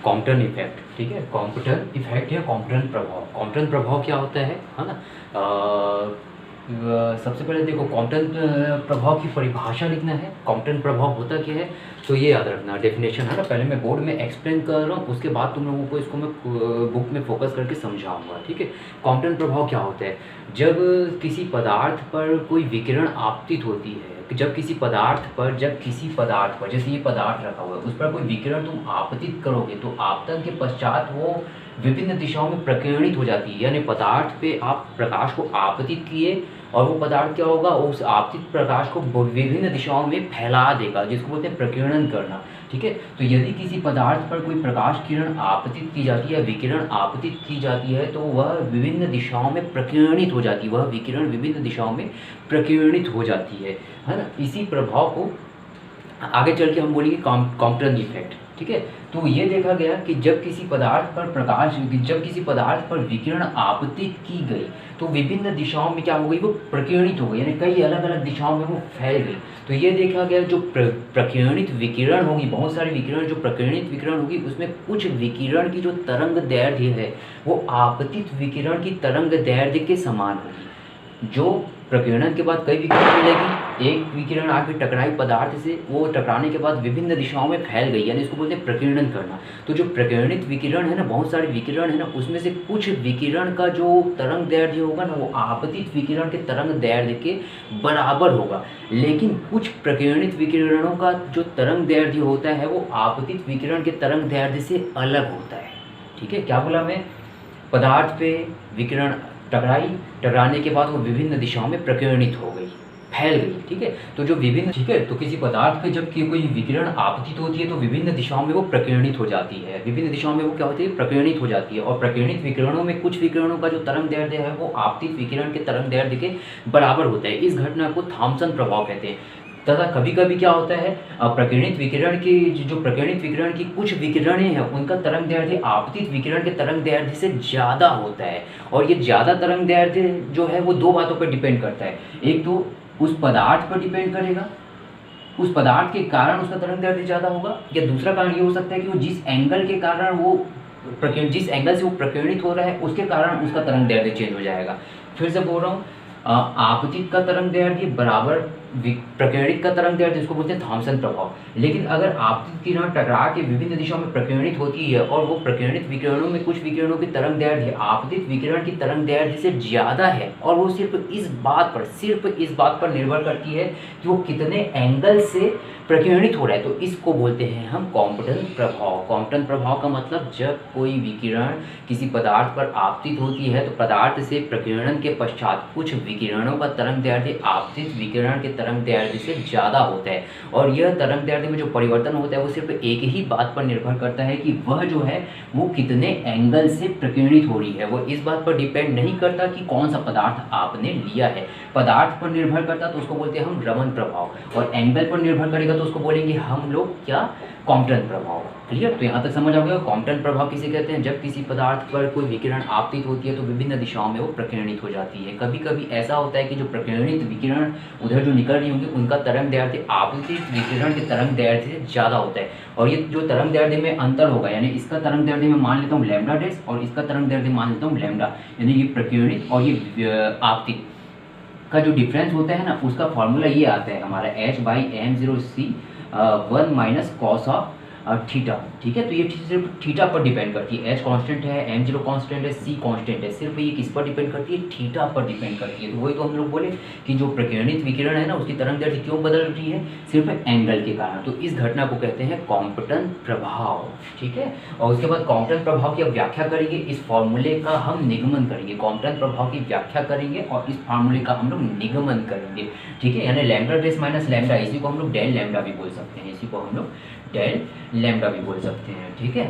Compton effect, ठीक है। Compton effect या कॉम्पटन प्रभाव, कॉम्पटन प्रभाव क्या होता है ना। सबसे पहले देखो कॉम्पटन प्रभाव की परिभाषा लिखना है। कॉम्पटन प्रभाव होता क्या है, तो ये याद रखना, डेफिनेशन है ना, पहले मैं बोर्ड में एक्सप्लेन कर रहा हूँ, उसके बाद तुम लोगों को इसको मैं बुक में फोकस करके समझाऊंगा, ठीक है। कॉम्पटन प्रभाव क्या होता है, जब किसी पदार्थ पर कोई विकिरण आपतित होती है, जब किसी पदार्थ पर जैसे ये पदार्थ रखा हुआ है उस पर कोई विकिरण तुम आपतित करोगे तो आपतन के पश्चात वो विभिन्न दिशाओं में प्रकीर्णित हो जाती है। यानी पदार्थ पे आप प्रकाश को आपतित किए और वो पदार्थ क्या होगा, उस आपतित प्रकाश को विभिन्न दिशाओं में फैला देगा, जिसको बोलते हैं प्रकीर्णन करना, ठीक है। तो यदि किसी पदार्थ पर कोई प्रकाश किरण आपतित की जाती है, विकिरण आपतित की जाती है, तो वह विभिन्न दिशाओं में प्रकीर्णित हो जाती है, वह विकिरण विभिन्न दिशाओं में प्रकीर्णित हो जाती है ना। इसी प्रभाव को आगे चल के हम बोलेंगे कॉम्पटन इफेक्ट, ठीक है। तो ये देखा गया कि जब किसी पदार्थ पर विकिरण आपतित की गई तो विभिन्न दिशाओं में क्या हो गई, वो प्रकीर्णित हो गई, यानी कई अलग अलग दिशाओं में वो फैल गई। तो ये देखा गया जो प्रकीर्णित विकिरण होगी, बहुत सारे विकिरण, जो प्रकीर्णित विकिरण होगी उसमें कुछ विकिरण की जो तरंग दैर्ध्य है वो आपतित विकिरण की तरंग दैर्ध्य के समान होगी। जो प्रकीर्णन के बाद कई विकिरण मिलेगी, एक विकिरण आके टकराई पदार्थ से, वो टकराने के बाद विभिन्न दिशाओं में फैल गई, यानी इसको बोलते हैं प्रकीर्णन करना। तो जो प्रकीर्णित विकिरण है ना, बहुत सारे विकिरण है ना, उसमें से कुछ विकिरण का जो तरंग दैर्ध्य होगा ना वो आपतित विकिरण के तरंग दैर्ध्य के बराबर होगा, लेकिन कुछ प्रकीर्णित विकिरणों का जो तरंग दैर्ध्य होता है वो आपतित विकिरण के तरंग दैर्ध्य से अलग होता है, ठीक है। क्या बोला मैं, पदार्थ पे विकिरण टकराने के बाद वो विभिन्न दिशाओं में प्रकीर्णित हो गई, फैल गई, ठीक है। तो जो विभिन्न, ठीक है, तो किसी पदार्थ पे जब कोई विकिरण आपतित होती है तो विभिन्न दिशाओं में वो प्रकीर्णित हो जाती है, विभिन्न दिशाओं में वो क्या होती है, प्रकीर्णित हो जाती है। और प्रकीर्णित विकिरणों में कुछ विकिरणों का जो तरंग दैर्ध्य है वो आपतित विकिरण के तरंग दैर्ध्य के बराबर होता है। इस घटना को थॉम्सन प्रभाव कहते हैं। तथा कभी कभी क्या होता है, प्रकीर्णित विकिरण की जो प्रकीर्णित विकिरण की कुछ विकिरणें हैं उनका तरंग दैर्ध्य आपतित विकिरण के तरंग दैर्ध्य से ज़्यादा होता है। और ये ज़्यादा तरंग दैर्ध्य जो है वो दो बातों पर डिपेंड करता है, एक तो उस पदार्थ पर डिपेंड करेगा, उस पदार्थ के कारण उसका तरंग दैर्ध्य ज़्यादा होगा, या दूसरा कारण ये हो सकता है कि वो जिस एंगल के कारण जिस एंगल से वो प्रकीर्णित हो रहा है उसके कारण उसका तरंग दैर्ध्य चेंज हो जाएगा। फिर से बोल रहा हूँ, आपतित का तरंग दैर्ध्य बराबर प्रकीर्णित का तरंग दैर्ध्य, इसको बोलते हैं थॉम्सन प्रभाव। लेकिन अगर आपतित किरण टकरा के विभिन्न दिशाओं में प्रकीर्णित होती है और वो प्रकीर्णित विकिरणों में कुछ विकिरणों की तरंग दैर्ध्य आपतित विकिरण की तरंग दैर्ध्य से ज़्यादा है, और वो सिर्फ इस बात पर निर्भर करती है कि वो कितने एंगल से प्रकीर्णित हो रहा है, तो इसको बोलते हैं हम कॉम्पटन प्रभाव। कॉम्पटन प्रभाव का मतलब जब कोई विकिरण किसी पदार्थ पर आपतित होती है तो पदार्थ से प्रकीर्णन के पश्चात कुछ विकिरणों का तरंग दैर्ध्य आपतित विकिरण के तरंग दैर्ध्य से ज़्यादा होता है, और यह तरंग दैर्ध्य में जो परिवर्तन होता है वो सिर्फ एक ही बात पर निर्भर करता है कि वह जो है वो कितने एंगल से प्रकीर्णित हो रही है। वो इस बात पर डिपेंड नहीं करता कि कौन सा पदार्थ आपने लिया है। पदार्थ पर निर्भर करता तो उसको बोलते हैं हम रमन प्रभाव, और एंगल पर निर्भर करेगा तो उसको बोलेंगे हम लोग क्या, कॉम्पटन प्रभाव। क्लियर, तो यहाँ तक समझ आ गया। कॉम्पटन प्रभाव किसे कहते हैं, जब किसी पदार्थ पर कोई विकिरण आपतित होती है तो विभिन्न दिशाओं में वो प्रकीर्णित हो जाती है। कभी कभी ऐसा होता है कि जो प्रकीर्णित विकिरण उधर जो निकल रही होंगी उनका तरंग दैर्ध्य आपतित विकिरण के तरंग दैर्ध्य से ज़्यादा होता है, और ये जो तरंग दैर्ध्य में अंतर होगा, यानी इसका तरंग दैर्ध्य मैं मान लेता हूँ लैम्डा डैश और इसका तरंग दैर्ध्य मान लेता हूँ लैम्डा, यानी ये प्रकीर्णित और ये आपतित का जो डिफरेंस होता है ना, उसका फॉर्मूला ये आता है हमारा H/m0c 1 minus cos of theta, ठीक है। तो ये सिर्फ थीटा पर डिपेंड करती है, H कांस्टेंट है, m0 कांस्टेंट है, c कांस्टेंट है, सिर्फ ये किस पर डिपेंड करती है, थीटा पर डिपेंड करती है। तो वही तो हम लोग बोले कि जो प्रकीर्णित विकिरण है ना उसकी तरंग दैर्ध्य क्यों बदल रही है, सिर्फ एंगल के कारण। तो इस घटना को कहते हैं कॉम्पटन प्रभाव, ठीक है। और उसके बाद कॉम्पटन प्रभाव की व्याख्या करेंगे, इस फॉर्मूले का हम निगमन करेंगे, कॉम्पटन प्रभाव की व्याख्या करेंगे और इस फॉर्मूले का हम लोग निगमन करेंगे, ठीक है। यानी लैम्डा डैश माइनस लैम्डा, इसी को हम लोग डेल लैम्डा भी बोल सकते हैं, इसी को हम लोग डेल लैम्डा भी बोल सकते हैं, ठीक है।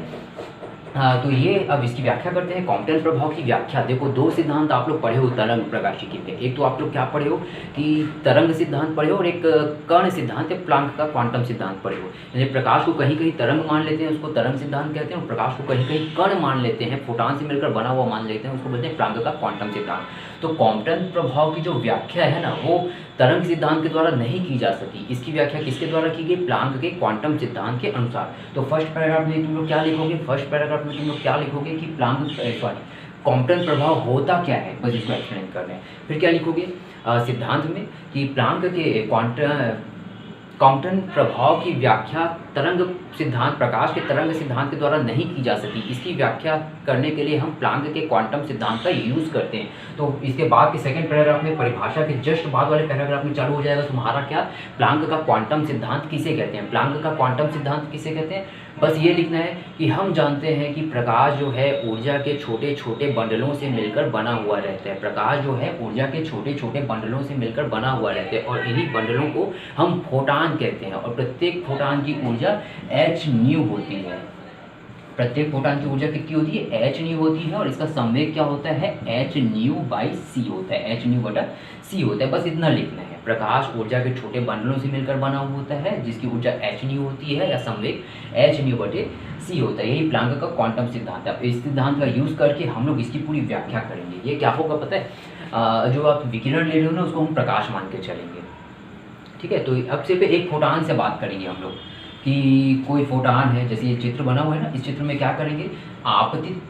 तो ये अब इसकी व्याख्या करते हैं। कॉम्पटन प्रभाव की व्याख्या, देखो दो सिद्धांत आप लोग पढ़े हो तरंग प्रकाशिकी के, एक तो आप लोग क्या पढ़े हो कि तरंग सिद्धांत पढ़े हो, और एक कर्ण सिद्धांत या प्लांक का क्वांटम सिद्धांत पढ़े हो। यानी प्रकाश को कहीं कहीं तरंग मान लेते हैं, उसको तरंग सिद्धांत कहते हैं, और प्रकाश को कहीं कहीं कण मान लेते हैं, फोटॉन से मिलकर बना हुआ मान लेते हैं, उसको बोलते हैं प्लांक का क्वांटम सिद्धांत। तो कॉम्पटन प्रभाव की जो व्याख्या है ना वो तरंग सिद्धांत के द्वारा नहीं की जा सकी। इसकी व्याख्या किसके द्वारा की गई? प्लांक के क्वांटम सिद्धांत के अनुसार। तो फर्स्ट पैराग्राफ में तुम लोग क्या लिखोगे? फर्स्ट पैराग्राफ में तुम लोग क्या लिखोगे कि प्लांक कॉम्पटन प्रभाव होता क्या है, बस इसको एक्सप्लेन कर रहे हैं। फिर क्या लिखोगे सिद्धांत में कि प्लांक के कॉम्पटन प्रभाव की व्याख्या तरंग सिद्धांत, प्रकाश के तरंग सिद्धांत के द्वारा नहीं की जा सकी। इसकी व्याख्या करने के लिए हम प्लांक के क्वांटम सिद्धांत का यूज़ करते हैं। तो इसके बाद के सेकंड पैराग्राफ में, परिभाषा के जस्ट बाद वाले पैराग्राफ में चालू हो जाएगा तुम्हारा क्या, प्लांक का क्वांटम सिद्धांत किसे कहते हैं। प्लांक का क्वांटम सिद्धांत किसे कहते हैं? बस ये लिखना है कि हम जानते हैं कि प्रकाश जो है ऊर्जा के छोटे छोटे बंडलों से मिलकर बना हुआ रहता है। प्रकाश जो है ऊर्जा के छोटे छोटे बंडलों से मिलकर बना हुआ रहता है और इन्हीं बंडलों को हम फोटान कहते हैं। और प्रत्येक फोटान की ऊर्जा h न्यू होती है। प्रत्येक फोटान की ऊर्जा कितनी होती है? h न्यू होती है और इसका संवेग क्या होता है? h न्यू बाई c होता है, h न्यू बटा c होता है। बस इतना लिखना है। प्रकाश ऊर्जा के छोटे बंडलों से मिलकर बना हुआ होता है जिसकी ऊर्जा h न्यू होती है या संवेग h न्यू बटे c होता है। यही प्लांक का क्वांटम सिद्धांत है। इस सिद्धांत का यूज़ करके हम लोग इसकी पूरी व्याख्या करेंगे। ये क्या होगा पता है? जो आप विकिरण ले रहे हो ना उसको हम प्रकाश मान के चलेंगे, ठीक है। तो अब सिर्फ एक फोटान से बात करेंगे हम लोग कि कोई फोटान है, जैसे ये चित्र बना हुआ है ना, इस चित्र में क्या करेंगे, आपतित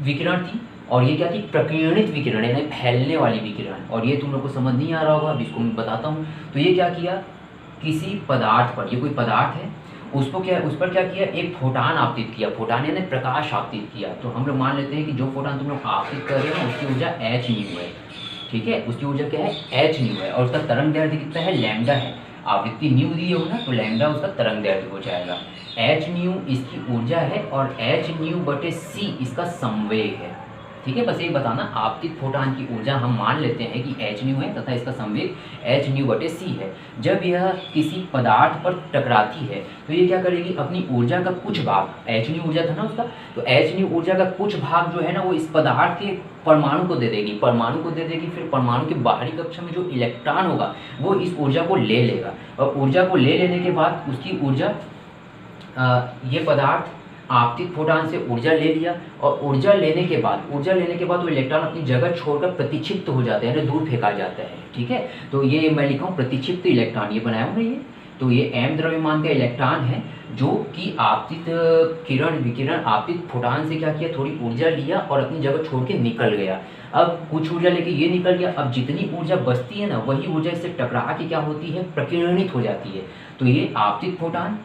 विकिरण थी और ये क्या थी? प्रकीर्णित विकिरण, यानी फैलने वाली विकिरण। और ये तुम लोग को समझ नहीं आ रहा होगा, अब इसको मैं बताता हूँ। तो ये क्या किया, किसी पदार्थ पर, ये कोई पदार्थ है, उस पर क्या किया, एक फोटान आपतित किया। फोटान यानी प्रकाश आपतित किया। तो हम लोग मान लेते हैं कि जो फोटान तुम लोग आपतित कर रहे हो उसकी ऊर्जा h न्यू है, ठीक है। उसकी ऊर्जा क्या है? h न्यू है और उसका तरंग दैर्ध्य कितना है? लैम्डा है। आवृत्ति न्यू दी हो ना तो लैम्डा उसका तरंग दैर्ध्य हो जाएगा। h न्यू इसकी ऊर्जा है और h न्यू बटे c इसका संवेग है, ठीक है। बस एक बताना, आपतित फोटान की ऊर्जा हम मान लेते हैं कि h न्यू है तथा इसका संवेग h न्यू बटे c है। जब यह किसी पदार्थ पर टकराती है तो ये क्या करेगी, अपनी ऊर्जा का कुछ भाग, h न्यू ऊर्जा था ना उसका, तो h न्यू ऊर्जा का कुछ भाग जो है ना वो इस पदार्थ के परमाणु को दे देगी, फिर परमाणु के बाहरी कक्षा में जो इलेक्ट्रॉन होगा वो इस ऊर्जा को ले लेगा और ऊर्जा को ले लेने के बाद उसकी ऊर्जा, ये पदार्थ आपतित फोटान से ऊर्जा ले लिया और ऊर्जा लेने के बाद वो इलेक्ट्रॉन अपनी जगह छोड़कर प्रतिक्षिप्त हो जाते हैं, यानी दूर फेंका जाता है, ठीक है। तो ये मैं लिखा हूँ प्रतिक्षिप्त इलेक्ट्रॉन, ये बनाया हूँ ना ये। तो ये m द्रव्यमान का इलेक्ट्रॉन है जो कि आपतित विकिरण आपतित फोटान से क्या किया, थोड़ी ऊर्जा लिया और अपनी जगह छोड़ के निकल गया। अब कुछ ऊर्जा लेके ये निकल गया, अब जितनी ऊर्जा बचती है ना वही ऊर्जा इससे टकरा के क्या होती है, प्रकीर्णित हो जाती है। तो ये आपतित फोटान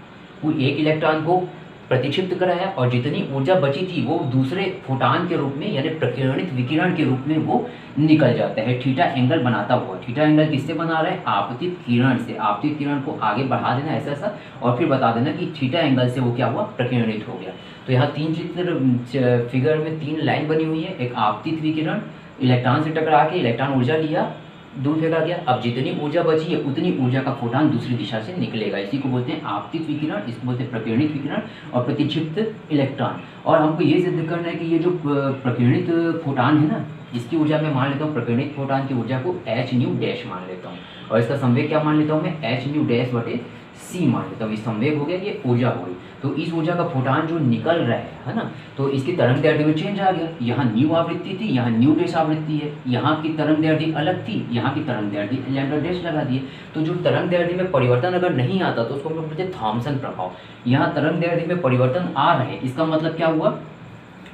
वो एक इलेक्ट्रॉन को प्रतिक्षिप्त कराया और जितनी ऊर्जा बची थी वो दूसरे फोटान के रूप में यानी प्रकीर्णित विकिरण के रूप में वो निकल जाता है थीटा एंगल बनाता हुआ। थीटा एंगल किससे बना रहा है? आपतित किरण से। आपतित किरण को आगे बढ़ा देना ऐसा और फिर बता देना कि थीटा एंगल से वो क्या हुआ, प्रकीर्णित हो गया। तो यहाँ तीन चित्र फिगर में तीन लाइन बनी हुई है। एक आपतित विकिरण, इलेक्ट्रॉन से टकरा के इलेक्ट्रॉन ऊर्जा लिया, दूर फेंका गया, अब जितनी ऊर्जा बची है उतनी ऊर्जा का फोटान दूसरी दिशा से निकलेगा। इसी को बोलते हैं आपतित विकिरण, इसको बोलते हैं प्रकीर्णित विकिरण और प्रतिक्षिप्त इलेक्ट्रॉन। और हमको ये सिद्ध करना है कि ये जो प्रकीर्णित फोटान है ना, इसकी ऊर्जा मैं मान लेता हूँ, प्रकीर्णित फोटान की ऊर्जा को h न्यू डैश मान लेता हूँ और इसका संवेग क्या मान लेता हूँ मैं, h न्यू डैश बटे c मान लेता हूँ। इस संवेग हो गया, ये ऊर्जा हो गई। तो इस ऊर्जा का फोटान जो निकल रहा है ना, तो इसकी तरंग दैर्ध्य में चेंज आ गया। यहाँ न्यू आवृत्ति थी, यहाँ न्यू डैश आवृत्ति है, यहाँ की तरंग दैर्ध्य अलग थी, यहाँ की तरंग दैर्ध्य लैम्डा डैश लगा दिए। तो जो तरंग दैर्ध्य में परिवर्तन अगर नहीं आता तो उसको हम लोग बोलते हैं थॉम्सन प्रभाव। यहाँ तरंग दैर्ध्य में परिवर्तन आ रहे हैं, इसका मतलब क्या हुआ,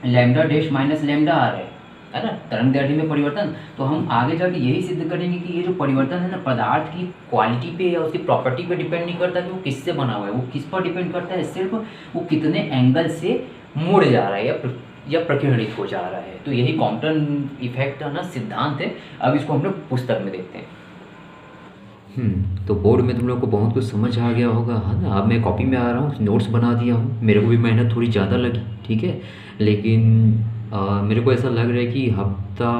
लैम्डा डैश माइनस लैम्डा आ रहा है ना, तरंग दैर्ध्य में परिवर्तन। तो हम आगे जाके यही सिद्ध करेंगे कि ये जो परिवर्तन है ना पदार्थ की क्वालिटी पे या उसकी प्रॉपर्टी पे डिपेंड नहीं करता कि वो किससे बना हुआ है, वो किस पर डिपेंड करता है, सिर्फ वो कितने एंगल से मुड़ जा रहा है या प्रकीर्णित हो जा रहा है। तो यही कॉम्पटन इफेक्ट है ना, सिद्धांत है। अब इसको हम लोग पुस्तक में देखते हैं। तो बोर्ड में तुम लोग को बहुत कुछ समझ आ गया होगा, है ना। अब मैं कॉपी में आ रहा हूँ, नोट्स बना दिया हूँ। मेरे को भी मेहनत थोड़ी ज़्यादा लगी, ठीक है, लेकिन मेरे को ऐसा लग रहा है कि हफ्ता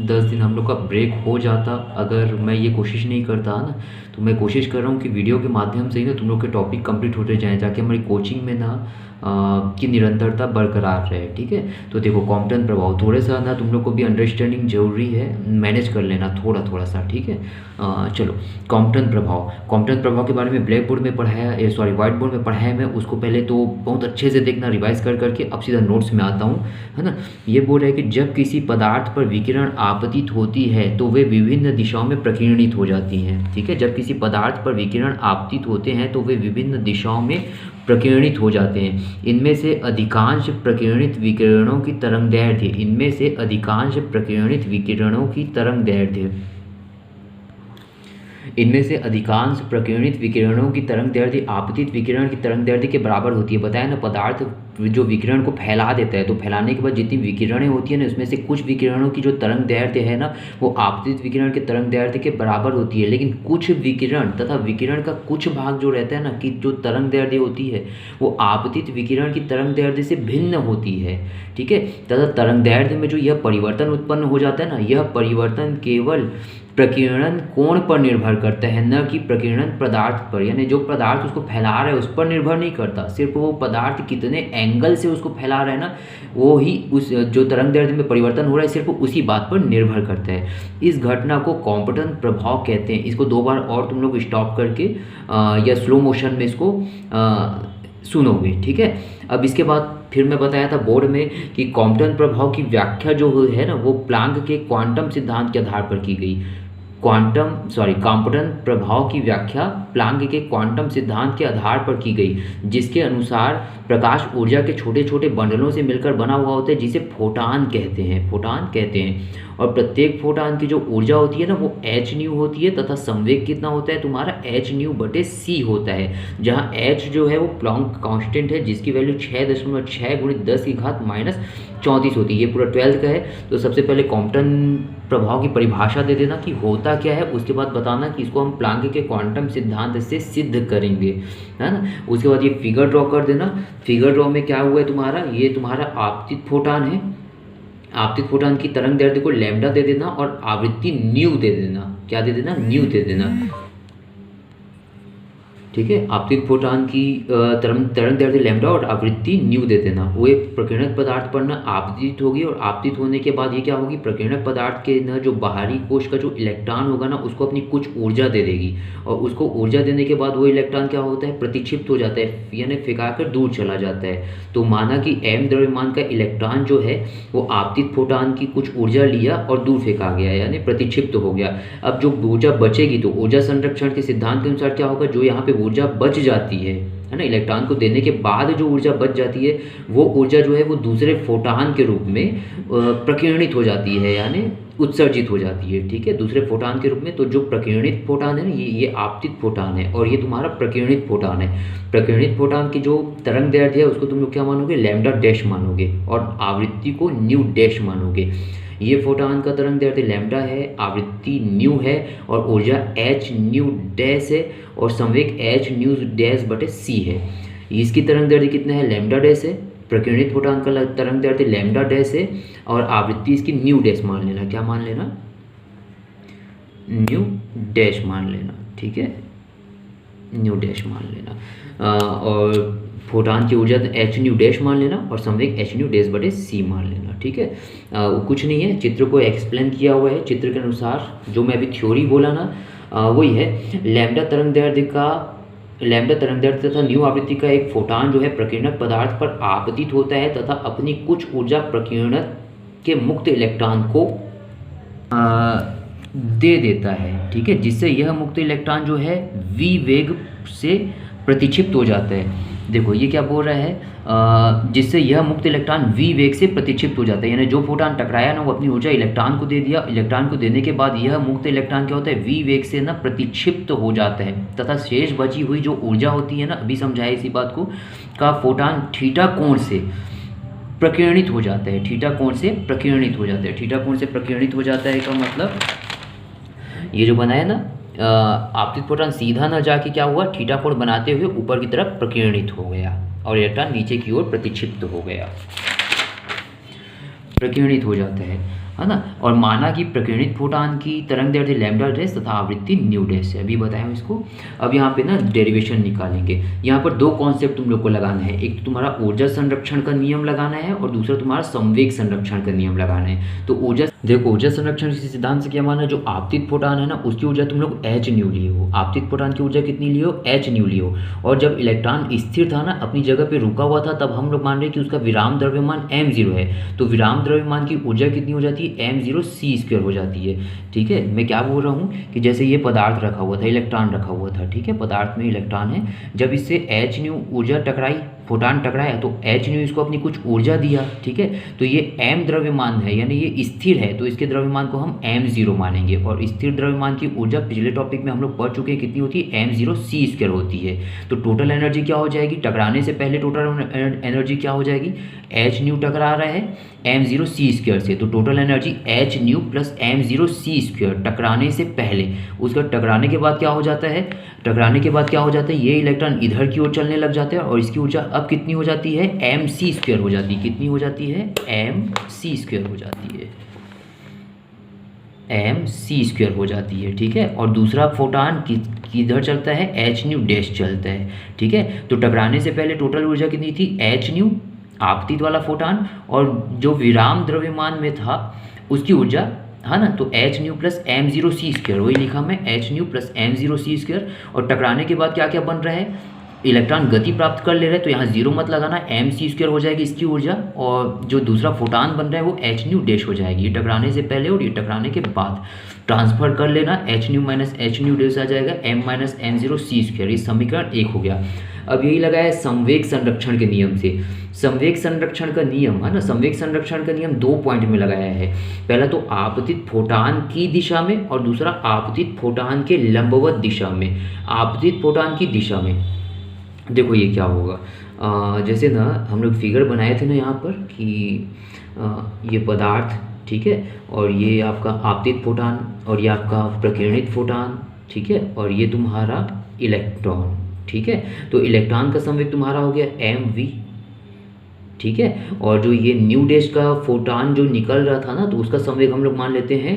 10 दिन हम लोग का ब्रेक हो जाता अगर मैं ये कोशिश नहीं करता ना। तो मैं कोशिश कर रहा हूँ कि वीडियो के माध्यम से ही ना तुम लोग के टॉपिक कंप्लीट होते जाएँ, ताकि हमारी कोचिंग में ना की निरंतरता बरकरार रहे, ठीक है। तो देखो कॉम्पटन प्रभाव थोड़ा सा ना तुम लोग को भी अंडरस्टैंडिंग ज़रूरी है, मैनेज कर लेना थोड़ा सा, ठीक है। चलो कॉम्पटन प्रभाव के बारे में ब्लैक बोर्ड में पढ़ाया, सॉरी व्हाइट बोर्ड में पढ़ाया मैं, उसको पहले तो बहुत अच्छे से देखना, रिवाइज करके अब सीधा नोट्स में आता हूँ, है ना। ये बोल रहा है कि जब किसी पदार्थ पर विकिरण आपतित होती है तो वे विभिन्न दिशाओं में प्रकीर्णित हो जाती हैं। ठीक है, जब किसी पदार्थ पर विकिरण आपतित होते हैं तो वे विभिन्न दिशाओं में प्रकीर्णित हो जाते हैं। इनमें से अधिकांश प्रकीर्णित विकिरणों की तरंगदैर्ध्य इनमें से अधिकांश प्रकीर्णित विकिरणों की तरंगदैर्ध्य इनमें से अधिकांश प्रकीर्णित विकिरणों की तरंगदैर्ध्य आपतित विकिरण की तरंगदैर्ध्य के बराबर होती है। बताया ना, पदार्थ जो विकिरण को फैला देता है तो फैलाने के बाद जितनी विकिरणें होती है ना, उसमें से कुछ विकिरणों की जो तरंगदैर्ध्य है ना वो आपतित विकिरण के तरंगदैर्ध्य के बराबर होती है। लेकिन कुछ विकिरण तथा विकिरण का कुछ भाग जो रहता है ना, कि जो तरंगदैर्ध्य होती है वो आपतित विकिरण की तरंगदैर्ध्य से भिन्न होती है। ठीक है, तथा तरंगदैर्ध्य में जो यह परिवर्तन उत्पन्न हो जाता है ना, यह परिवर्तन केवल प्रकीर्णन कोण पर निर्भर करता है, न कि प्रकीर्णन पदार्थ पर। यानी जो पदार्थ उसको फैला रहा है उस पर निर्भर नहीं करता, सिर्फ वो पदार्थ कितने एंगल से उसको फैला रहा है ना, वो ही उस जो तरंगदैर्ध्य में परिवर्तन हो रहा है सिर्फ उसी बात पर निर्भर करता है। इस घटना को कॉम्पटन प्रभाव कहते हैं। इसको 2 बार और तुम लोग स्टॉप करके या स्लो मोशन में इसको सुनोगे। ठीक है, अब इसके बाद फिर मैं बताया था बोर्ड में कि कॉम्पटन प्रभाव की व्याख्या जो है ना वो प्लांक के क्वांटम सिद्धांत के आधार पर की गई। कॉम्पटन प्रभाव की व्याख्या प्लांक के क्वांटम सिद्धांत के आधार पर की गई, जिसके अनुसार प्रकाश ऊर्जा के छोटे छोटे बंडलों से मिलकर बना हुआ होता है, जिसे फोटान कहते हैं। और प्रत्येक फोटान की जो ऊर्जा होती है ना वो h न्यू होती है, तथा संवेग कितना होता है तुम्हारा h न्यू बटे c होता है, जहाँ h जो है वो प्लांक कांस्टेंट है, जिसकी वैल्यू 6.6 × 10⁻⁻34 होती है। ये पूरा 12th का है। तो सबसे पहले कॉम्पटन प्रभाव की परिभाषा दे देना कि होता क्या है, उसके बाद बताना कि इसको हम प्लांक के क्वांटम सिद्धांत से सिद्ध करेंगे, है ना। उसके बाद ये फिगर ड्रॉ कर देना। फिगर ड्रॉ में क्या हुआ है तुम्हारा, ये तुम्हारा आपतित फोटान है। आपतित फोटान की तरंगदैर्ध्य को लैम्डा दे देना और आवृत्ति न्यू दे देना। क्या दे देना, न्यू दे देना। ठीक है, आपतित फोटान की तरंगदैर्ध्य लैम्डा और आवृत्ति न्यू दे देना। वो एक प्रकीर्णक पदार्थ पर न आपतित होगी, और आपतित होने के बाद ये क्या होगी, प्रकीर्णक पदार्थ के न जो बाहरी कोश का जो इलेक्ट्रॉन होगा ना उसको अपनी कुछ ऊर्जा दे देगी, और उसको ऊर्जा देने के बाद वो इलेक्ट्रॉन क्या होता है, प्रतिक्षिप्त हो जाता है, यानी फेंकाकर दूर चला जाता है। तो माना कि m द्रव्यमान का इलेक्ट्रॉन जो है वो आपतित फोटान की कुछ ऊर्जा लिया और दूर फेंका गया, यानी प्रतिक्षिप्त हो गया। अब जो ऊर्जा बचेगी तो ऊर्जा संरक्षण के सिद्धांत के अनुसार क्या होगा, जो यहाँ पे ऊर्जा बच जाती है ना, इलेक्ट्रॉन को देने के बाद जो ऊर्जा बच जाती है वो ऊर्जा जो है वो दूसरे फोटान के रूप में प्रकीर्णित हो जाती है, यानी उत्सर्जित हो जाती है। ठीक है, दूसरे फोटान के रूप में। तो जो प्रकीर्णित फोटान है ना, ये आपतित फोटान है, और ये तुम्हारा प्रकीर्णित फोटान है। प्रकीर्णित फोटान की जो तरंगदैर्ध्य है उसको तुम लोग क्या मानोगे, लैम्डा डैश मानोगे, और आवृत्ति को न्यू डैश मानोगे। ये फोटान का तरंगदैर्ध्य लैम्डा है, आवृत्ति न्यू है, और ऊर्जा h न्यू डैश है, और संवेग h न्यू डैश बटे c है। इसकी तरंगदैर्ध्य कितना है, लैम्डा डैश है। प्रकीर्णित फोटान का तरंगदैर्ध्य लैम्डा डैश है, और आवृत्ति इसकी न्यू डैश मान लेना। क्या मान लेना, न्यू डैश मान लेना। ठीक है, न्यू डैश मान लेना। और फोटान की ऊर्जा h न्यू डैश मान लेना, और संवेग h न्यू डैश बटे c मान लेना। ठीक है, कुछ नहीं है, चित्र को एक्सप्लेन किया हुआ है। चित्र के अनुसार जो मैं अभी थ्योरी बोला ना वही है। लैम्डा तरंगदैर्ध्य तथा न्यू आवृत्ति का एक फोटान जो है प्रकीर्णक पदार्थ पर आपतित होता है, तथा अपनी कुछ ऊर्जा प्रकीर्णक के मुक्त इलेक्ट्रॉन को दे देता है। ठीक है, जिससे यह मुक्त इलेक्ट्रॉन जो है v वेग से प्रतिक्षिप्त हो जाता है। देखो ये क्या बोल रहा है, जिससे यह मुक्त इलेक्ट्रॉन v वेग से प्रतिक्षिप्त हो जाता है, यानी जो फोटान टकराया ना वो अपनी ऊर्जा इलेक्ट्रॉन को दे दिया। इलेक्ट्रॉन को देने के बाद यह मुक्त इलेक्ट्रॉन क्या होता है, v वेग से ना प्रतिक्षिप्त हो जाता है, तथा शेष बची हुई जो ऊर्जा होती है ना, अभी समझाया इसी बात को, का फोटान थीटा कोण से प्रकीर्णित हो जाता है। थीटा कोण से प्रकीर्णित हो जाता है। थीटा कोण से प्रकीर्णित हो जाता है का मतलब ये जो बनाया ना आपतित फोटान सीधा न जाके क्या हुआ, थीटा कोण बनाते हुए ऊपर की तरफ प्रकीर्णित हो गया, और इलेक्ट्रॉन नीचे की ओर प्रतिक्षिप्त हो गया, प्रकीर्णित हो जाता है ना। और माना कि प्रकीर्णित फोटान की तरंगदैर्ध्य लैम्डा डैश तथा आवृत्ति न्यू डैश है। अभी बताया इसको। अब यहाँ पे ना डेरिवेशन निकालेंगे। यहाँ पर 2 कॉन्सेप्ट तुम लोग को लगाना है, एक तो तुम्हारा ऊर्जा संरक्षण का नियम लगाना है, और दूसरा तुम्हारा संवेग संरक्षण का नियम लगाना है। तो ऊर्जा देखो ऊर्जा संरक्षण के सिद्धांत से क्या माना है, जो आपतित फोटान है ना उसकी ऊर्जा तुम लोग एच न्यू लिए हो, आपतित फोटान की ऊर्जा कितनी लिए हो, एच न्यू लिए हो। और जब इलेक्ट्रॉन स्थिर था ना अपनी जगह पे रुका हुआ था, तब हम लोग मान रहे हैं कि उसका विराम द्रव्यमान m0 है। तो विराम द्रव्यमान की ऊर्जा कितनी हो जाती है, m0 c² हो जाती है। ठीक है, मैं क्या बोल रहा हूँ कि जैसे ये पदार्थ रखा हुआ था, इलेक्ट्रॉन रखा हुआ था, ठीक है, पदार्थ में इलेक्ट्रॉन है, जब इससे एच न्यू ऊर्जा टकराई, फोटान टकराया, तो एच न्यू इसको अपनी कुछ ऊर्जा दिया। ठीक है, तो ये m द्रव्यमान है यानी ये स्थिर है, तो इसके द्रव्यमान को हम m0 मानेंगे। और स्थिर द्रव्यमान की ऊर्जा पिछले टॉपिक में हम लोग पढ़ चुके हैं कितनी होती है, m0 c² होती है। तो टोटल एनर्जी क्या हो जाएगी, टकराने से पहले टोटल एनर्जी क्या हो जाएगी, एच न्यू टकरा रहा है m0 c² से, तो total energy H new plus m0 c² टकराने से पहले। उसका टकराने के बाद क्या हो जाता है, टकराने के बाद क्या हो जाता है, ये इलेक्ट्रॉन इधर की ओर चलने लग जाते हैं और इसकी ऊर्जा अब कितनी हो जाती है, mc² हो जाती है। कितनी हो जाती है, mc² हो जाती है, mc² हो जाती है। ठीक है, और दूसरा फोटान किधर चलता है, एच न्यू डैश चलता है। ठीक है, तो टकराने से पहले टोटल ऊर्जा कितनी थी, एच न्यू आपतित वाला फोटान, और जो विराम द्रव्यमान में था उसकी ऊर्जा है ना, तो H new plus m0 c², वही लिखा मैं, H new plus m0 c²। और टकराने के बाद क्या क्या बन रहा है, इलेक्ट्रॉन गति प्राप्त कर ले रहे हैं, तो यहाँ जीरो मत लगाना, mc² हो जाएगी इसकी ऊर्जा, और जो दूसरा फोटान बन रहा है वो एच न्यू डैश हो जाएगी। ये टकराने से पहले और ये टकराने के बाद ट्रांसफर कर लेना, h nu minus H nu dash आ जाएगा m माइनस m0 c²। ये समीकरण 1 हो गया। अब यही लगा है संवेग संरक्षण के नियम से। संवेग संरक्षण का नियम है ना, संवेग संरक्षण का नियम 2 पॉइंट में लगाया है। पहला तो आपतित फोटान की दिशा में और दूसरा आपतित फोटान के लंबवत दिशा में। आपतित फोटान की दिशा में देखो ये क्या होगा, जैसे ना हम लोग फिगर बनाए थे ना यहाँ पर कि ये पदार्थ, ठीक है, और ये आपका आपतित फोटान और ये आपका प्रकीर्णित फोटान, ठीक है, और ये तुम्हारा इलेक्ट्रॉन। ठीक है, तो इलेक्ट्रॉन का संवेग तुम्हारा हो गया mv। ठीक है, और जो ये न्यू डैश का फोटान जो निकल रहा था ना, तो उसका संवेग हम लोग मान लेते हैं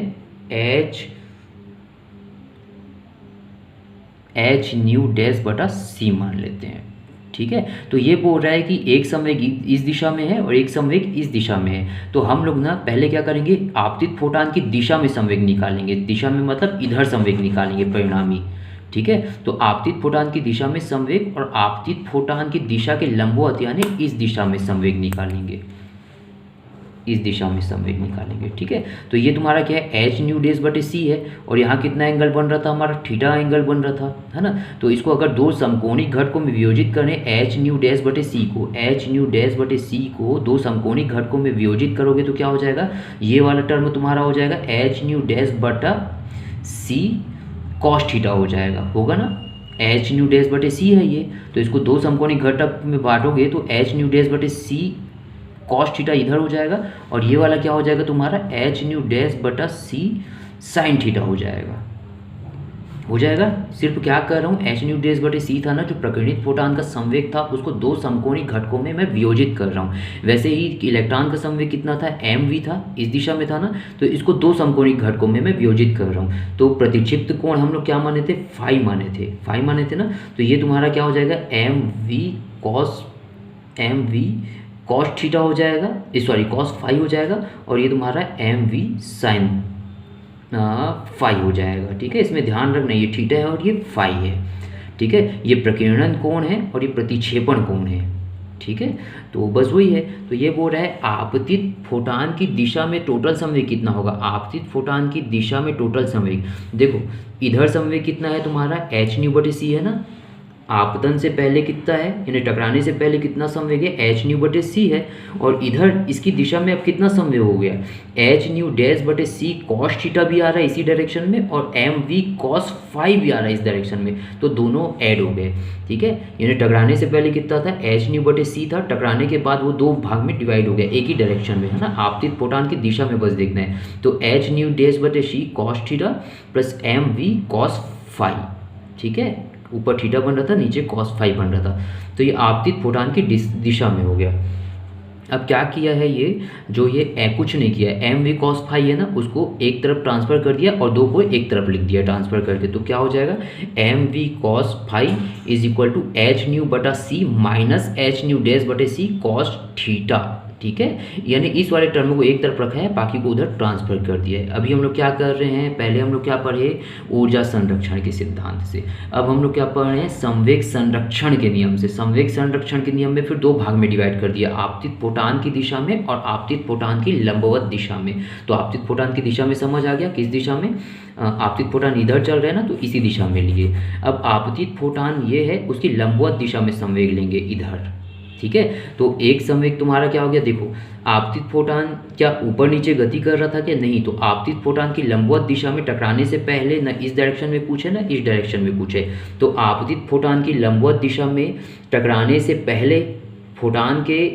एच न्यू डैश बटा c मान लेते हैं। ठीक है, तो ये बोल रहा है कि एक संवेग इस दिशा में है और एक संवेग इस दिशा में है। तो हम लोग ना पहले क्या करेंगे, आपतित फोटान की दिशा में संवेग निकालेंगे। दिशा में मतलब इधर संवेग निकालेंगे परिणामी। ठीक है, तो आपतित फोटान की दिशा में संवेग और आपतित फोटान की दिशा के लंबवत यानी इस दिशा में संवेग निकालेंगे, इस दिशा में संवेग निकालेंगे। ठीक है, तो ये तुम्हारा क्या है, एच न्यू डैश बटे सी है, और यहाँ कितना एंगल बन रहा था हमारा, थीटा एंगल बन रहा था, है ना। तो इसको अगर दो समकोणिक घटकों में वियोजित करें, एच न्यू डैश बटे सी को, एच न्यू डैश बटे सी को दो समकोणिक घटकों में वियोजित करोगे तो क्या हो जाएगा, ये वाला टर्म तुम्हारा हो जाएगा एच न्यू डैश बटा सी कॉस थीटा हो जाएगा, होगा ना। एच न्यू डैश बटे सी है ये, तो इसको दो समकोणिक घटक में बांटोगे तो एच न्यू डैश बटे सी कॉस थीटा इधर हो जाएगा, और ये वाला क्या हो जाएगा तुम्हारा एच न्यू डैश बटा सी साइन थीटा हो जाएगा, हो जाएगा। सिर्फ क्या कर रहा हूँ, एच न्यू डैश बटे सी था ना जो प्रकीर्णित फोटान का संवेग था, उसको दो समकोणिक घटकों में मैं वियोजित कर रहा हूँ। वैसे ही इलेक्ट्रॉन का संवेग कितना था, mv था, इस दिशा में था ना, तो इसको दो समकोणिक घटकों में मैं वियोजित कर रहा हूँ। तो प्रतिक्षिप्त कोण हम लोग क्या माने थे, फाई माने थे, फाई माने थे ना। तो ये तुम्हारा क्या हो जाएगा, mv कॉस थीटा हो जाएगा, सॉरी कॉस फाई हो जाएगा, और ये तुम्हारा mv साइन फाई हो जाएगा। ठीक है, इसमें ध्यान रखना ये थीटा है और ये फाई है। ठीक है, ये प्रकीर्णन कोण है और ये प्रतिक्षेपण कोण है। ठीक है, तो बस वही है। तो ये बोल रहा है आपतित फोटान की दिशा में टोटल संवेग कितना होगा, आपतित फोटान की दिशा में टोटल संवेग। देखो इधर संवेग कितना है तुम्हारा, एच न्यू बटे सी है ना, आपतन से पहले कितना है, यानी टकराने से पहले कितना संवेग है, एच न्यू बटे सी है, और इधर इसकी दिशा में अब कितना संवेग हो गया, एच न्यू डैश बटे सी कॉस थीटा भी आ रहा है इसी डायरेक्शन में, और एम वी कॉस फाई भी आ रहा है इस डायरेक्शन में, तो दोनों ऐड हो गए। ठीक है, यानी टकराने से पहले कितना था, एच न्यू बटे सी था, टकराने के बाद वो दो भाग में डिवाइड हो गया एक ही डायरेक्शन में, है ना। आपतित फोटान की दिशा में बस देखना है, तो एच न्यू डैश बटे सी cos theta plus m we cos phi. ठीक है, ऊपर थीटा बन रहा था, नीचे कॉस फाई बन रहा था, तो ये आपतित फोटान की दिशा में हो गया। अब क्या किया है ये, जो ये कुछ नहीं किया, एम वी कॉस फाई है ना, उसको एक तरफ ट्रांसफर कर दिया और दो को एक तरफ लिख दिया ट्रांसफर करके, तो क्या हो जाएगा, M we cos phi is equal to H nu बटा C minus H nu dash बटे सी कॉस थीटा। ठीक है, यानी इस वाले टर्म को एक तरफ रखा है, बाकी को उधर ट्रांसफर कर दिया है। अभी हम लोग क्या कर रहे हैं, पहले हम लोग क्या पढ़े, ऊर्जा संरक्षण के सिद्धांत से। अब हम लोग क्या पढ़ रहे हैं, संवेग संरक्षण के नियम से। संवेग संरक्षण के नियम में फिर दो भाग में डिवाइड कर दिया, आपतित फोटान की दिशा में और आपतित फोटान की लंबवत दिशा में। तो आपतित फोटान की दिशा में समझ आ गया, किस दिशा में, आपतित फोटान इधर चल रहे हैं ना, तो इसी दिशा में लिए। अब आपतित फोटान ये है, उसकी लंबवत दिशा में संवेग लेंगे इधर, ठीक है। तो एक संवेग तुम्हारा क्या हो गया, देखो आपतित फोटान क्या ऊपर नीचे गति कर रहा था क्या, नहीं। तो आपतित फोटान की लंबवत दिशा में टकराने से पहले न इस डायरेक्शन में पूछे ना इस डायरेक्शन में पूछे, तो आपतित फोटान की लंबवत दिशा में टकराने से पहले, फोटान के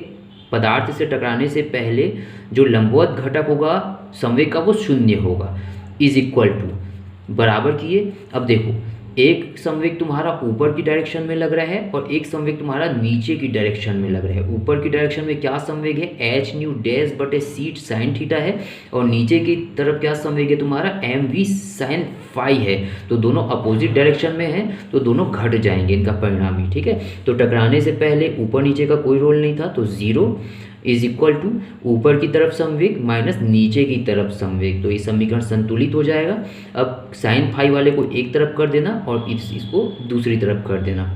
पदार्थ से टकराने से पहले जो लंबवत घटक होगा संवेग का वो शून्य होगा, इज इक्वल टू, बराबर किए। अब देखो एक संवेग तुम्हारा ऊपर की डायरेक्शन में लग रहा है और एक संवेग तुम्हारा नीचे की डायरेक्शन में लग रहा है। ऊपर की डायरेक्शन में क्या संवेग है, एच न्यू डैश बटे सीट साइन थीटा है, और नीचे की तरफ क्या संवेग है तुम्हारा, एम वी साइन फाई है। तो दोनों अपोजिट डायरेक्शन में है, तो दोनों घट जाएंगे इनका परिणाम ही, ठीक है। तो टकराने से पहले ऊपर नीचे का कोई रोल नहीं था, तो जीरो इज इक्वल टू ऊपर की तरफ संवेग माइनस नीचे की तरफ संवेग, तो ये समीकरण संतुलित हो जाएगा। अब साइन फाई वाले को एक तरफ कर देना और इसको दूसरी तरफ कर देना,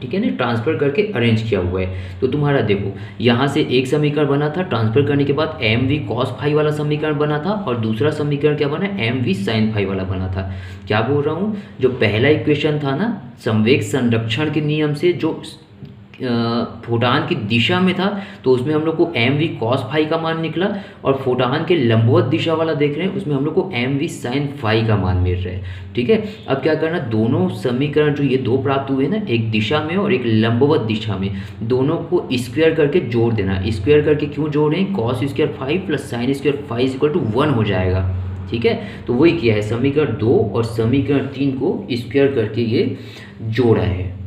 ठीक है ना, ट्रांसफर करके अरेंज किया हुआ है। तो तुम्हारा देखो यहाँ से एक समीकरण बना था, ट्रांसफर करने के बाद एम वी कॉस फाई वाला समीकरण बना था, और दूसरा समीकरण क्या बना, एम वी साइन फाई वाला बना था। क्या बोल रहा हूँ, जो पहला इक्वेशन था ना संवेग संरक्षण के नियम से, जो फोटान की दिशा में था, तो उसमें हम लोग को एम वी कॉस फाई का मान निकला, और फोटान के लंबवत दिशा वाला देख रहे हैं उसमें हम लोग को एम वी साइन फाई का मान मिल रहा है, ठीक है। अब क्या करना, दोनों समीकरण जो ये दो प्राप्त हुए ना, एक दिशा में और एक लंबवत दिशा में, दोनों को स्क्वायर करके जोड़ देना। स्क्वायर करके क्यों जोड़ रहे हैं, cos square phi plus sine square phi is equal to 1 हो जाएगा, ठीक है। तो वही किया है, समीकरण 2 और समीकरण 3 को स्क्वायर करके ये जोड़ा है,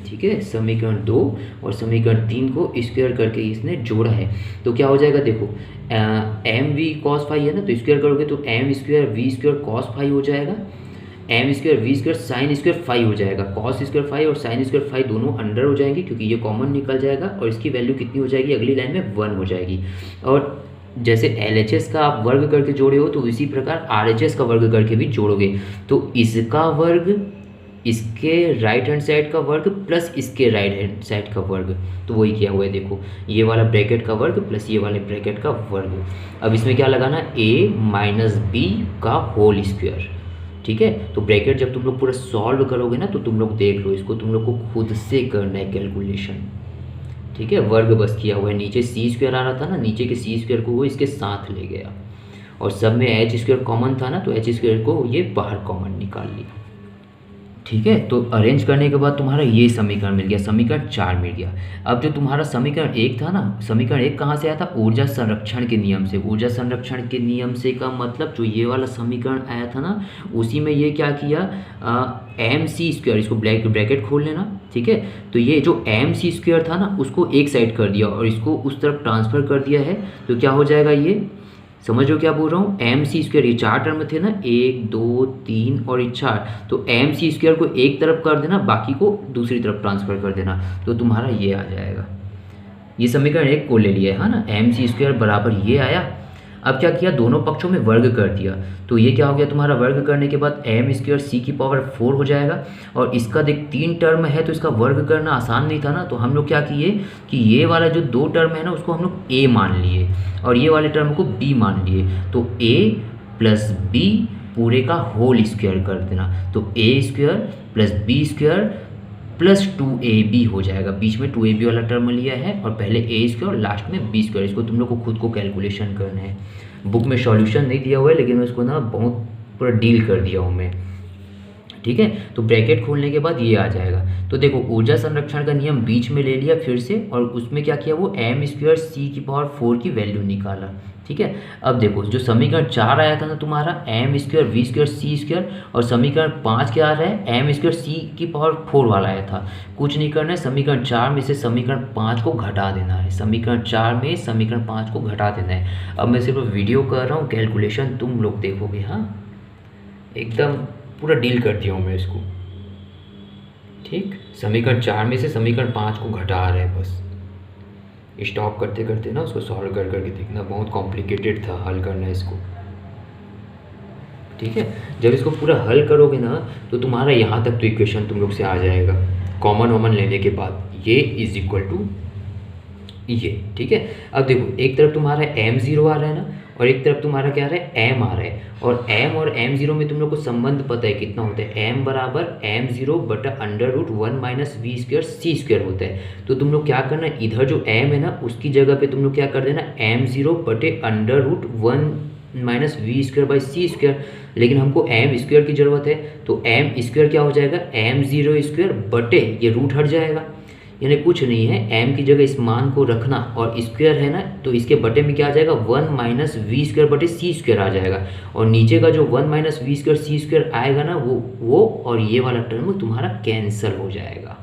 ठीक है। समीकरण 2 और समीकरण 3 को स्क्वायर करके इसने जोड़ा है। तो क्या हो जाएगा, देखो एम वी कॉस फाई है ना, तो स्क्वायर करोगे तो M square V square cos phi हो जाएगा, M square V square sine square phi हो जाएगा। कॉस स्क्वायर फाई और साइन स्क्वायर फाई दोनों अंडर हो जाएंगे, क्योंकि ये कॉमन निकल जाएगा, और इसकी वैल्यू कितनी हो जाएगी, अगली लाइन में 1 हो जाएगी। और जैसे LHS का आप वर्ग करके जोड़े हो, तो इसी प्रकार RHS का वर्ग करके भी जोड़ोगे, तो इसका वर्ग, इसके राइट हैंड साइड का वर्ग प्लस इसके राइट हैंड साइड का वर्ग, तो वही किया हुआ है। देखो ये वाला ब्रैकेट का वर्ग प्लस ये वाले ब्रैकेट का वर्ग। अब इसमें क्या लगाना, a माइनस बी का होल स्क्वायर, ठीक है। तो ब्रैकेट जब तुम लोग पूरा सॉल्व करोगे ना, तो तुम लोग देख लो, इसको तुम लोग को खुद से करना है कैलकुलेशन, ठीक है। वर्ग बस किया हुआ है, नीचे सी स्क्वायर आ रहा था ना, नीचे के सी स्क्वायर को वो इसके साथ ले गया, और सब में एच स्क्वायर कॉमन था ना, तो एच स्क्वायर को ये बाहर कॉमन निकाल लिया, ठीक है। तो अरेंज करने के बाद तुम्हारा ये समीकरण मिल गया, समीकरण 4 मिल गया। अब जो तुम्हारा समीकरण 1 था ना, समीकरण 1 कहाँ से आया था, ऊर्जा संरक्षण के नियम से। ऊर्जा संरक्षण के नियम से का मतलब जो ये वाला समीकरण आया था ना, उसी में ये क्या किया, एम सी स्क्वायर, इसको ब्रैकेट खोल लेना, ठीक है। तो ये जो एम सी स्क्वायर था ना, उसको एक साइड कर दिया और इसको उस तरफ ट्रांसफ़र कर दिया है, तो क्या हो जाएगा, ये समझ लो क्या बोल रहा हूँ, एम सी स्क्वायर, ये 4 टर्म थे ना, 1 2 3 और ये 4, तो एम सी स्क्वायर को एक तरफ कर देना, बाकी को दूसरी तरफ ट्रांसफ़र कर देना, तो तुम्हारा ये आ जाएगा। ये समीकरण 1 को ले लिया है ना, एम सी स्क्वायर बराबर ये आया। अब क्या किया, दोनों पक्षों में वर्ग कर दिया, तो ये क्या हो गया तुम्हारा, वर्ग करने के बाद एम स्क्वायर सी की पावर 4 हो जाएगा। और इसका देख 3 टर्म है, तो इसका वर्ग करना आसान नहीं था ना, तो हम लोग क्या किए कि ये वाला जो 2 टर्म है ना, उसको हम लोग a मान लिए और ये वाले टर्म को b मान लिए, तो a प्लस b पूरे का होल स्क्वायर कर देना, तो a square plus b square plus 2ab हो जाएगा। बीच में 2ab वाला टर्म लिया है, और पहले a स्क्वायर और लास्ट में b स्क्वायर। इसको तुम लोग को खुद को कैलकुलेशन करना है, बुक में सॉल्यूशन नहीं दिया हुआ है, लेकिन मैं इसको ना बहुत पूरा डील कर दिया हूँ मैं, ठीक है। तो ब्रैकेट खोलने के बाद ये आ जाएगा। तो देखो ऊर्जा संरक्षण का नियम बीच में ले लिया फिर से, और उसमें क्या किया, वो एम स्क्वायर सी की पावर 4 की वैल्यू निकाला, ठीक है। अब देखो जो समीकरण 4 आया था ना तुम्हारा, M square V square C square, और समीकरण 5 क्या आ रहा है, एम स्क्वायर सी की पावर 4 वाला आया था। कुछ नहीं करना है, समीकरण 4 में से समीकरण 5 को घटा देना है, समीकरण 4 में समीकरण 5 को घटा देना है। अब मैं सिर्फ वीडियो कर रहा हूँ, कैलकुलेशन तुम लोग देखोगे, हाँ एकदम पूरा डील कर दिया हूँ मैं इसको, ठीक। समीकरण 4 में से समीकरण 5 को घटा रहे हैं बस, स्टॉप करते करते ना उसको सॉल्व कर करके देखना, बहुत कॉम्प्लिकेटेड था हल करना इसको। ठीक है, जब इसको पूरा हल करोगे ना तो तुम्हारा यहाँ तक तो इक्वेशन तुम लोग से आ जाएगा कॉमन वॉमन लेने के बाद, ये इज इक्वल टू ये। ठीक है, अब देखो एक तरफ तुम्हारा m0 आ रहा है ना, और एक तरफ तुम्हारा क्या आ रहा है, m आ रहा है, और m और m0 में तुम लोग को संबंध पता है कितना होता है, m बराबर m0 बटा under root 1 minus V square C square होता है। तो तुम लोग क्या करना, इधर जो m है ना उसकी जगह पे तुम लोग क्या कर देना, m0 बटे under root 1 minus V square by C square. लेकिन हमको m स्क्वायर की ज़रूरत है, तो m स्क्वायर क्या हो जाएगा, m0 स्क्वायर बटे ये रूट हट जाएगा, यानी कुछ नहीं है, m की जगह इस मान को रखना और स्क्वायर है ना, तो इसके बटे में क्या आ जाएगा, 1 माइनस वी स्क्वायर बटे सी स्क्वायर आ जाएगा, और नीचे का जो 1 minus V square C square आएगा ना वो और ये वाला टर्म तुम्हारा कैंसिल हो जाएगा।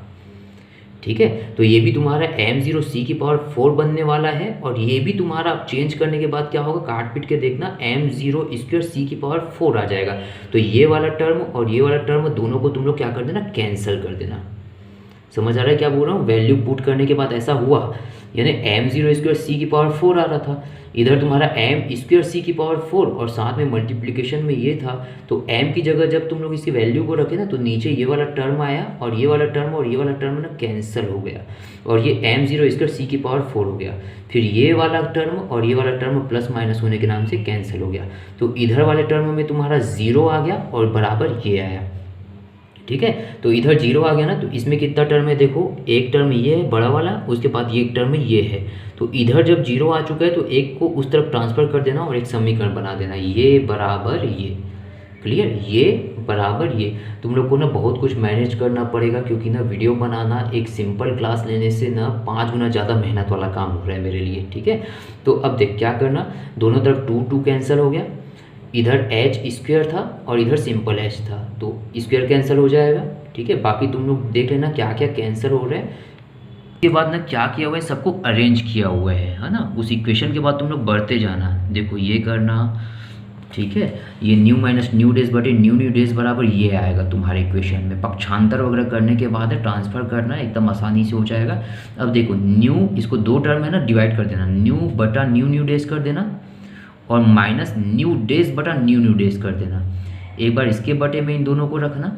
ठीक है, तो ये भी तुम्हारा m0 c की पावर 4 बनने वाला है, और ये भी तुम्हारा आप चेंज करने के बाद क्या होगा, काट पीट के देखना, m0 स्क्वायर c की पावर 4 आ जाएगा। तो ये वाला टर्म और ये वाला टर्म दोनों को तुम लोग क्या कर देना, कैंसिल कर देना। समझ आ रहा है क्या बोल रहा हूँ, वैल्यू पुट करने के बाद ऐसा हुआ, यानी m0 स्क्वायर c की पावर 4 आ रहा था, इधर तुम्हारा m स्क्वायर c की पावर 4 और साथ में मल्टीप्लिकेशन में ये था, तो m की जगह जब तुम लोग इसकी वैल्यू को रखे ना तो नीचे ये वाला टर्म आया, और ये वाला टर्म और ये वाला टर्म ना कैंसिल हो गया, और ये m0 स्क्वायर c की पावर 4 हो गया। फिर ये वाला टर्म और ये वाला टर्म प्लस माइनस होने के नाम से कैंसिल हो गया, तो इधर वाले टर्म में तुम्हारा 0 आ गया और बराबर ये आया। ठीक है, तो इधर 0 आ गया ना, तो इसमें कितना टर्म है, देखो एक टर्म ये है बड़ा वाला, उसके बाद ये एक टर्म ये है, तो इधर जब 0 आ चुका है तो एक को उस तरफ ट्रांसफ़र कर देना और एक समीकरण बना देना, ये बराबर ये। क्लियर, ये बराबर ये। तुम लोग को ना बहुत कुछ मैनेज करना पड़ेगा, क्योंकि ना वीडियो बनाना एक सिंपल क्लास लेने से ना 5 गुना ज़्यादा मेहनत वाला काम हो रहा है मेरे लिए। ठीक है, तो अब देख क्या करना, दोनों तरफ 2 कैंसिल हो गया, इधर h स्क्वायर था और इधर सिंपल h था, तो स्क्वायर कैंसिल हो जाएगा। ठीक है, बाकी तुम लोग देख लेना क्या क्या कैंसिल हो रहा है। उसके बाद ना क्या किया हुआ है, सबको अरेंज किया हुआ है ना, उस इक्वेशन के बाद तुम लोग बढ़ते जाना, देखो ये करना। ठीक है, ये न्यू माइनस न्यू डेज बटे न्यू डेज बराबर ये आएगा तुम्हारे इक्वेशन में, पक्षांतर वगैरह करने के बाद ट्रांसफ़र करना एकदम आसानी से हो जाएगा। अब देखो न्यू, इसको 2 टर्म है ना डिवाइड कर देना, न्यू बटा न्यू डेज कर देना, और माइनस न्यू डेज बटा न्यू डेज कर देना। एक बार इसके बटे में इन दोनों को रखना,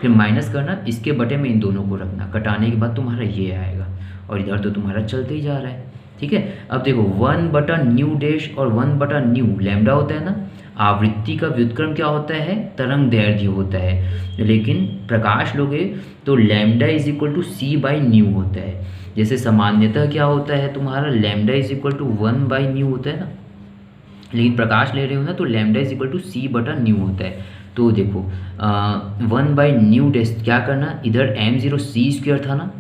फिर माइनस करना, इसके बटे में इन दोनों को रखना, कटाने के बाद तुम्हारा ये आएगा, और इधर तो तुम्हारा चलते ही जा रहा है। ठीक है, अब देखो 1 बटा न्यू डेश और 1 बटा न्यू लैम्डा होता है ना, आवृत्ति का व्युत्क्रम क्या होता है, तरंग दैर्ध्य होता है, लेकिन प्रकाश लोगे तो lambda is equal to C by nu होता है। जैसे सामान्यतः क्या होता है तुम्हारा, lambda is equal to 1 by nu होता है ना, लेकिन प्रकाश ले रहे हो ना तो लैम्डा इज इक्वल टू सी बटा न्यू होता है। तो देखो 1 बाई न्यू डेस क्या करना, इधर m0 c स्क्वायर था ना,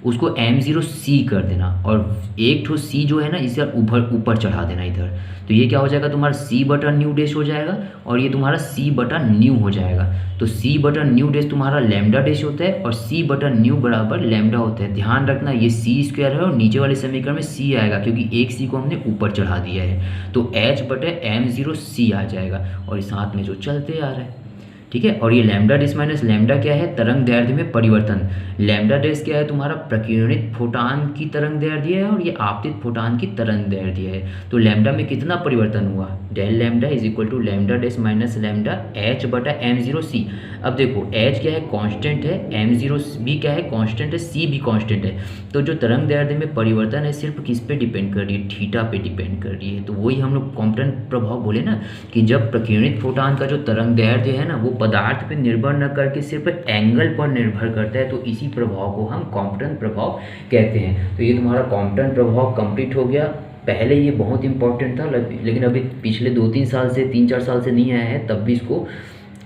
उसको m0 c कर देना, और एक ठो c जो है ना इसे ऊपर चढ़ा देना इधर, तो ये क्या हो जाएगा तुम्हारा c बटा न्यू डेश हो जाएगा, और ये तुम्हारा c बटा न्यू हो जाएगा। तो c बटा न्यू डेश तुम्हारा लैम्डा डेश होता है, और c बटा न्यू बराबर लैम्डा होता है। ध्यान रखना ये c स्क्वायर है और नीचे वाले समीकरण में c आएगा, क्योंकि एक c को हमने ऊपर चढ़ा दिया है, तो h बटे m0 c आ जाएगा, और साथ में जो चलते आ रहा है। ठीक है, और ये लैम्डा डेश माइनस लैम्डा क्या है, तरंग दैर्ध्य में परिवर्तन। लैम्डा डेश क्या है तुम्हारा, प्रकीर्णित फोटान की तरंग दैर्ध्य है, और ये आपतित फोटान की तरंग दैर्ध्य है। तो लैम्डा में कितना परिवर्तन हुआ, del lambda is equal to lambda dash minus lambda h बटा m0 c। अब देखो h क्या है, कांस्टेंट है, m0 भी क्या है, कांस्टेंट है, c भी कांस्टेंट है। तो जो तरंग दैर्ध्य में परिवर्तन है सिर्फ किस पे डिपेंड कर रही है, थीटा पे डिपेंड कर रही है। तो वही हम लोग कॉम्पटन प्रभाव बोले ना, कि जब प्रकीर्णित फोटान का जो तरंग दैर्ध्य है ना वो पदार्थ पे निर्भर न करके सिर्फ एंगल पर निर्भर करता है, तो इसी प्रभाव को हम कॉम्पटन प्रभाव कहते हैं। तो ये तुम्हारा कॉम्पटन प्रभाव कंप्लीट हो गया। पहले ये बहुत इंपॉर्टेंट था, लेकिन अभी पिछले 2-3 साल से 3-4 साल से नहीं आया है, तब भी इसको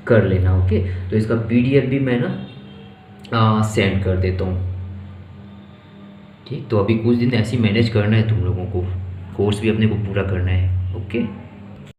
कर लेना। ओके, तो इसका PDF भी मैं ना सेंड कर देता हूँ। ठीक, तो अभी कुछ दिन ऐसे ही मैनेज करना है तुम लोगों को, कोर्स भी अपने को पूरा करना है। ओके।